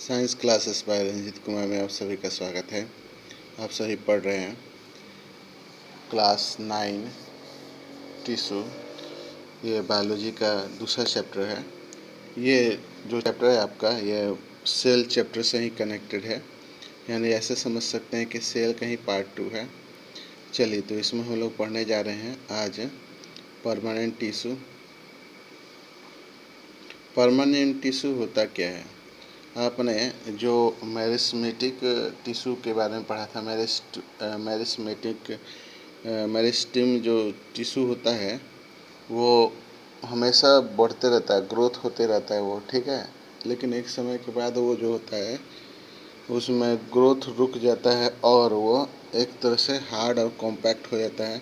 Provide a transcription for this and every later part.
Science classes by Ranjeet Kumar में आप सभी का स्वागत है। आप सभी पढ़ रहे हैं क्लास 9 टिश्यू। ये बायोलॉजी का दूसरा चैप्टर है। ये जो चैप्टर है आपका, ये सेल चैप्टर से ही कनेक्टेड है, यानी ऐसे समझ सकते हैं कि सेल का ही पार्ट 2 है। चलिए, तो इसमें हम लोग पढ़ने जा रहे हैं आज परमानेंट टिश्यू। परमानेंट टिश्यू होता क्या है? आपने जो मेरिस्टेमेटिक टिश्यू के बारे में पढ़ा था, मेरिस्टेम जो टिश्यू होता है वो हमेशा बढ़ते रहता है, ग्रोथ होते रहता है वो, ठीक है। लेकिन एक समय के बाद वो जो होता है उसमें ग्रोथ रुक जाता है और वो एक तरह से हार्ड और कॉम्पैक्ट हो जाता है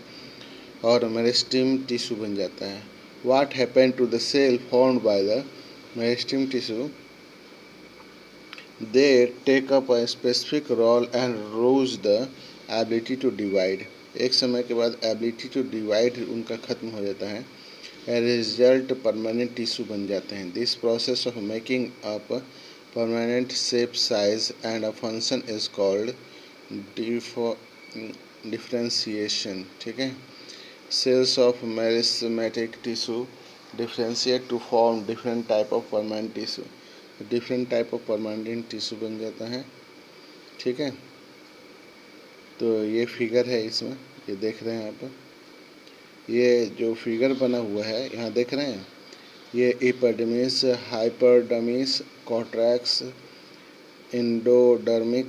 और मेरिस्टेम टिश्यू बन जाता है। What happened to the cell formed by the meristem tissue? They take up a specific role and lose the ability to divide. एक समय के बाद एबिलिटी टू डिवाइड उनका खत्म हो जाता है। ए रिजल्ट परमानेंट टिश्यू बन जाते हैं। This process of making up permanent shape, size and a function is called differentiation, ठीक है। Cells of meristematic tissue differentiate to form different type of permanent tissue. Different type of permanent tissue बन जाता है, ठीक है। तो ये figure है, इसमें ये देख रहे हैं आप, ये जो फिगर बना हुआ है यहाँ देख रहे हैं, ये एपिडर्मिस, हाइपरडर्मिस, कॉर्टेक्स, एंडोडर्मिक,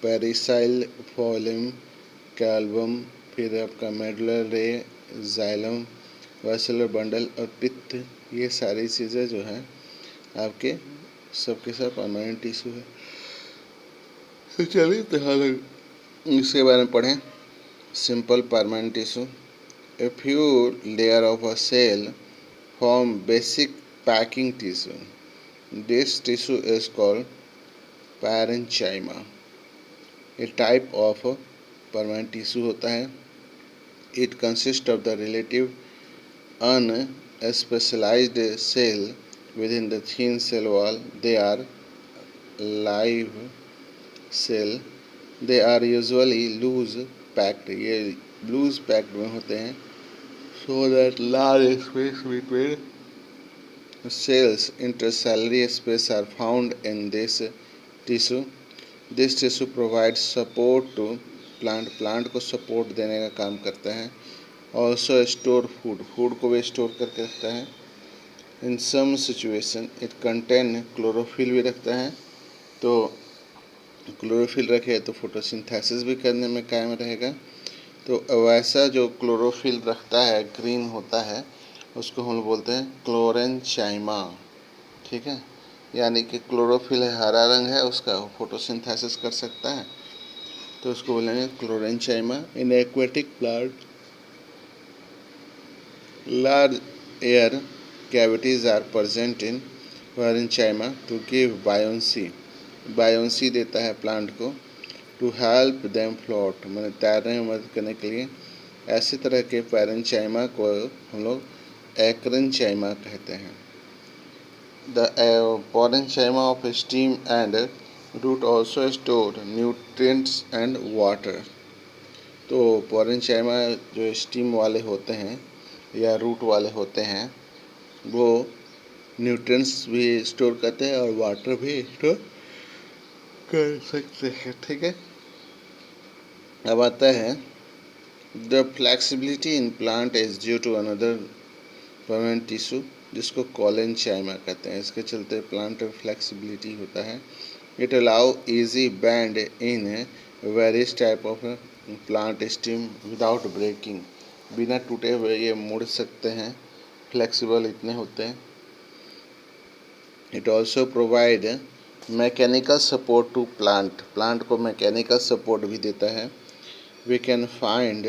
पेरिसाइल, फोलिम, कैल्वम, फिर आपका मेडुलर रे, जाइलम, वैस्कुलर बंडल और पित्त, ये सारी चीज़ें जो हैं आपके सबके साथ परमानेंट टिश्यू है। तो चलिए, तो इसके बारे में पढ़ें। Simple permanent tissue, a few layer of a cell form basic packing tissue. This tissue is called parenchyma. A type of permanent tissue होता है। It consist of the relative unspecialized cell within the thin cell wall. They are live cell. They are usually loose packed. ये loose packed में होते हैं, so that large space between cells, intercellulary space, are found in this tissue. This tissue provides support to plant. Plant को support देने का काम करता है। Also store food. Food को भी स्टोर करके रखता है। In some situation it contain chlorophyll भी रखता है, तो क्लोरोफिल रखे तो फोटोसिंथेसिस भी करने में कायम रहेगा। तो वैसा जो क्लोरोफिल रखता है, ग्रीन होता है, उसको हम बोलते हैं क्लोरेंचाइमा, ठीक है। यानी कि क्लोरोफिल है, हरा रंग है उसका, फोटोसिंथेसिस कर सकता है, तो उसको बोलेंगे chlorenchyma. In aquatic plant large air cavities are present in parenchyma to give buoyancy. buoyancy देता है प्लांट को। to help them float, मैंने तैरने में मदद करने के लिए। ऐसे तरह के पैरेंचाइमा को हम लोग एक्रेंचाइमा कहते हैं। The parenchyma of stem and root also store nutrients and water. तो पैरेंचाइमा जो स्टीम वाले होते हैं या रूट वाले होते हैं, वो न्यूट्रिएंट्स भी स्टोर करते हैं और वाटर भी स्टोर कर सकते हैं, ठीक है। अब आता है the flexibility in plant is due to another permanent tissue, जिसको कॉलेनचाइमा कहते हैं। इसके चलते प्लांट में फ्लेक्सिबिलिटी होता है। It allow easy bend in various type of plant stem without breaking. बिना टूटे हुए ये मुड़ सकते हैं, फ्लेक्सिबल इतने होते हैं। It also provide mechanical support to plant. Plant को मैकेनिकल सपोर्ट भी देता है। We can find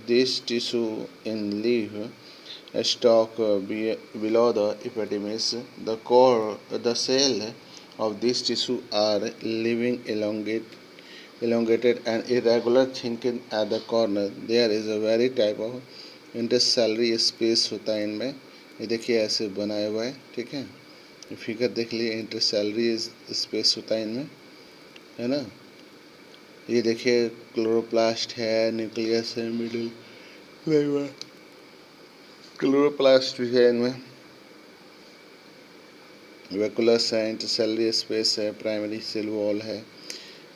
this tissue in leaf stalk below the epidermis. The cell of this tissue are living elongated and irregular thinking at the corner. There is a very type of intercellulary space होता है इनमें, ये देखिए ऐसे बनाया हुआ है, ठीक है। फिगर देख लिए, इंटरसेलरी स्पेस होता है इनमें, है ना। ये देखिए क्लोरोप्लास्ट है, न्यूक्लियस है, मिडिल क्लोरोप्लास्ट भी है इनमें, वैकुलस है, इंटरसेलरी स्पेस है, प्राइमरी सेल वॉल है।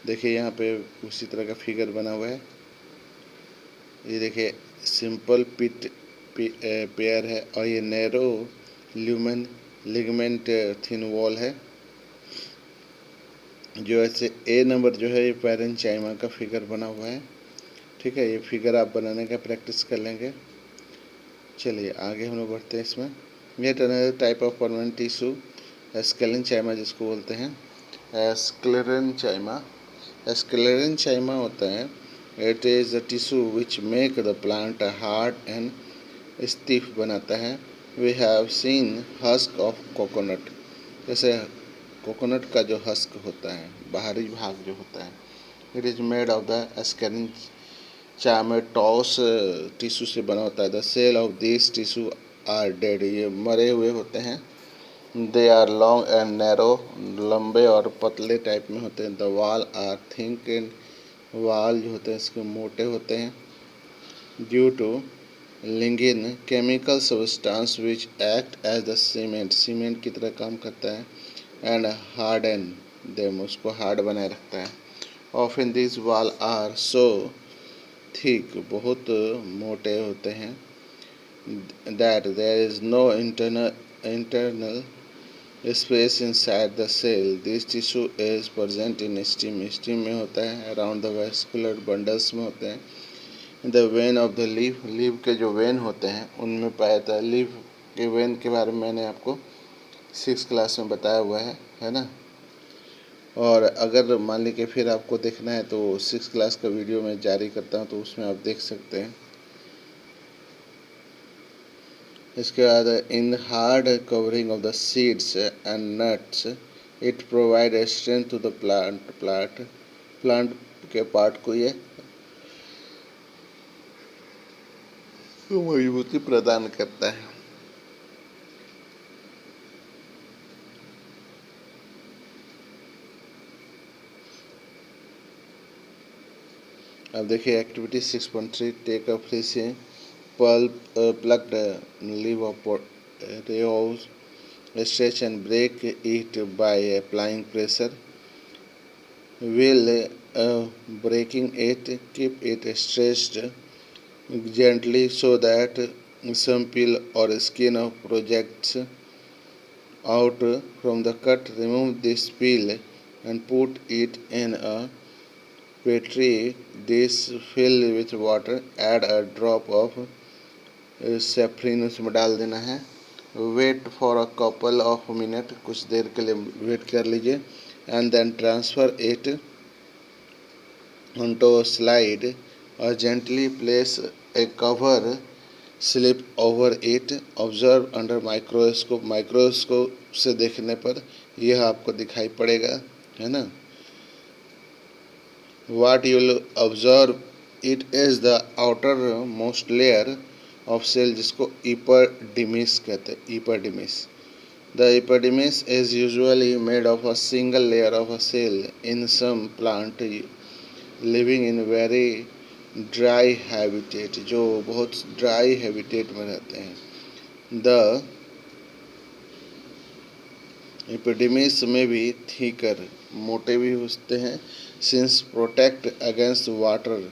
देखिए यहाँ पे उसी तरह का फिगर बना हुआ है। ये देखिए सिंपल पिट पेयर है, और ये narrow lumen ligament thin wall है। जो ऐसे ए नंबर जो है ये पैरेंचाइमा का फिगर बना हुआ है। ठीक है, ये फिगर आप बनाने का प्रैक्टिस कर लेंगे। चलिए आगे हम लोग बढ़ते हैं इसमें। Yet another type of permanent tissue sclerenchyma जिसको बोलते हैं, स्क्लेरेंचाइमा। स्क्लेरेंचाइमा होता है, it is the tissue which make the plant hard and stiff बनाता है। We have seen husk of coconut, जैसे कोकोनट का जो हस्क होता है, बाहरी भाग जो होता है, it is made of the sclerenchymatous tissue से बना होता है। The cell of this tissue are dead, ये मरे हुए होते हैं। They are long and narrow, लंबे और पतले टाइप में होते हैं। द वाल आर थिक एंड, वाल जो होते हैं इसके मोटे होते हैं। Due to lignin chemical substance which act as the cement, cement की तरह काम करता है। एंड हार्डन देम, उसको हार्ड बनाए रखता है। Often this wall are so thick, बहुत मोटे होते हैं। That there is no internal space inside the cell. This tissue is present in stem, stem में होता है। अराउंड द वेस्कुलर बंडल्स में होते हैं। The when of the leaf, leaf के जो वेन होते हैं उनमें पाया जाता है। लीफ के वेन के बारे में मैंने आपको 6th क्लास में बताया हुआ है ना। और अगर मान लीजिए फिर आपको देखना है तो 6th क्लास का वीडियो मैं जारी करता हूँ, तो उसमें आप देख सकते हैं। इसके बाद in hard covering of the seeds and nuts it provide strength to the plant के पार्ट को ये मजबूती प्रदान करता है। अब देखिए activity 6.3, take a fresh pulp plucked leaf of potatoes, stretch and break it by applying pressure. While breaking it, keep it stretched gently so that some peel or skin projects out from the cut. Remove this peel and put it in a petri dish filled with water. Add a drop of safranin उसमें डाल देना है। Wait for a couple of minute, कुछ देर के लिए wait कर लीजिए। And then transfer it onto slide और gently place a cover slip over it. Observe under microscope, microscope से देखने पर यह आपको दिखाई पड़ेगा, है ना। What you will observe it is the outer most layer of cell, जिसको इपरडिमिस कहते हैं। Epidermis, the epidermis is usually made of a single layer of a cell in some plant living in very dry habitat, जो बहुत dry habitat में रहते हैं। The इपरडिमिस में भी थिकर, मोटे भी होते हैं। Since protect against water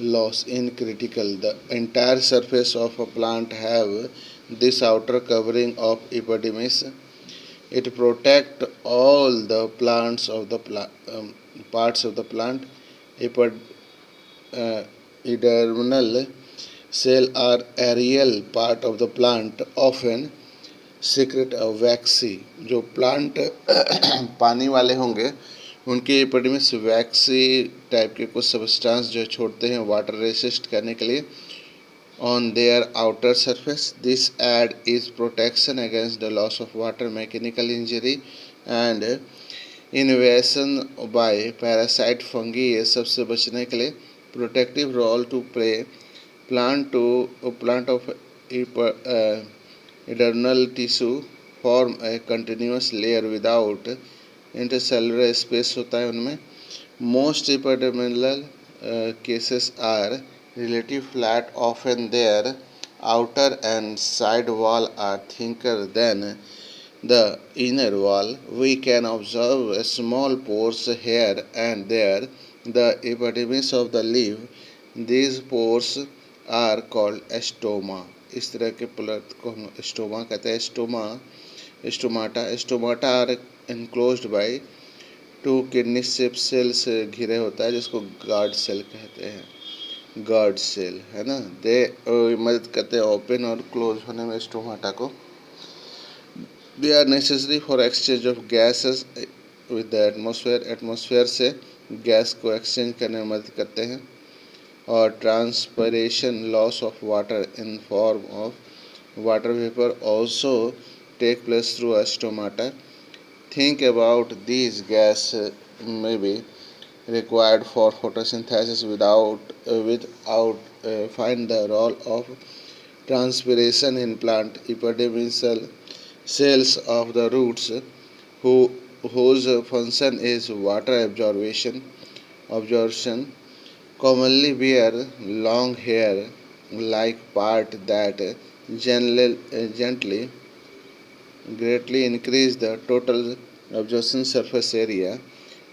loss in critical, the entire surface of a plant have this outer covering of epidermis. It protect all the plants of the parts of the plant. Epidermal cell are aerial part of the plant, often secret a waxy, जो plant पानी वाले होंगे उनके epidermis वैक्सी type के कुछ substance जो छोड़ते हैं वाटर रेसिस्ट करने के लिए on their outer surface. This aid is protection against the loss of water, mechanical injury and invasion by parasite fungi, ये सबसे बचने के लिए protective role to play plant of epidermal tissue form a continuous layer without intercellular space होता है उनमें। Most epidermal cases are relatively flat, often their outer and side wall are thicker than the inner wall. We can observe small pores here and there, the epidermis of the leaf. These pores are called stoma. इस तरह के पदार्थ को हम stoma कहते हैं। Stomata are enclosed by two kidney shape cell से घिरे होता है, जिसको गार्ड सेल कहते हैं। गार्ड सेल है ना, दे मदद करते हैं ओपन और क्लोज होने में स्टोमाटा को। They are necessary for exchange of gases with the atmosphere. Atmosphere से गैस को एक्सचेंज करने में मदद करते हैं। और transpiration, loss of water in form of water vapour also take place through stomata. Think about these gas may be required for photosynthesis without find the role of transpiration in plant epidermal cells of the roots whose function is water absorption commonly bear long hair like part that gently greatly increase the total absorption surface area.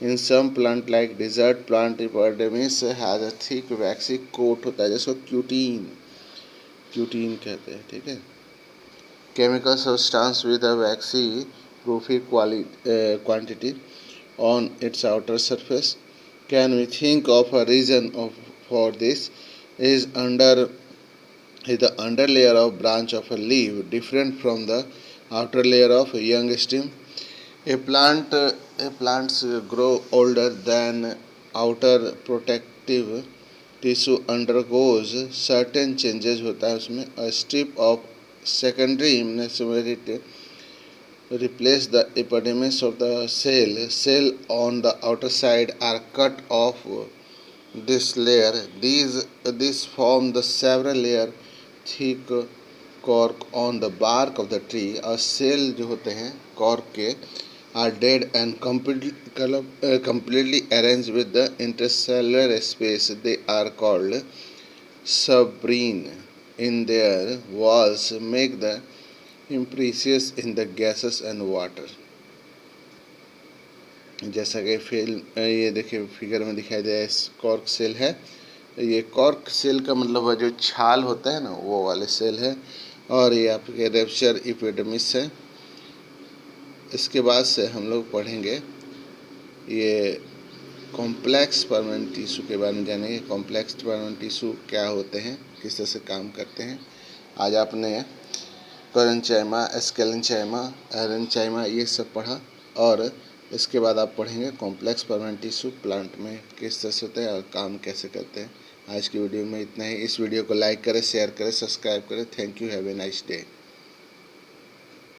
In some plant like desert plant, epidermis has a thick waxy coat होता है, जिसको cutin कहते हैं। ठीक है। Chemical substance with a waxy roughy quantity on its outer surface. Can we think of a reason for this? Is the underlayer of branch of a leaf different from the outer layer of young stem? Plants grow older than outer protective tissue undergoes certain changes होता है उसमें। A strip of secondary mesomerit replace the epidermis of the cell on the outer side are cut off this layer. These form the several layer thick cork on the bark of the tree। और cell जो होते हैं cork के are dead and completely arranged with the intercellular space. They are called submarine in their walls make the impressions in the gases and water। जैसा कि ये देखिए figure में दिखाई दे कॉर्क सेल है। ये कॉर्क सेल का मतलब जो छाल होता है ना, वो वाले सेल है। और ये आपके रेप्चर एपिडर्मिस है। इसके बाद से हम लोग पढ़ेंगे ये कॉम्प्लेक्स परमानेंट टिश्यू के बारे में जानेंगे। कॉम्प्लेक्स परमानेंट टिश्यू क्या होते हैं, किस तरह से काम करते हैं। आज आपने पैरेन्चाइमा, एस्केलेन्चाइमा, एरेन्चाइमा ये सब पढ़ा, और इसके बाद आप पढ़ेंगे कॉम्प्लेक्स परमानेंट टिश्यू प्लांट में किस तरह से होता है और काम कैसे करते हैं। आज की वीडियो में इतना ही। इस वीडियो को लाइक करें, शेयर करें, सब्सक्राइब करें। Thank you, have a nice day.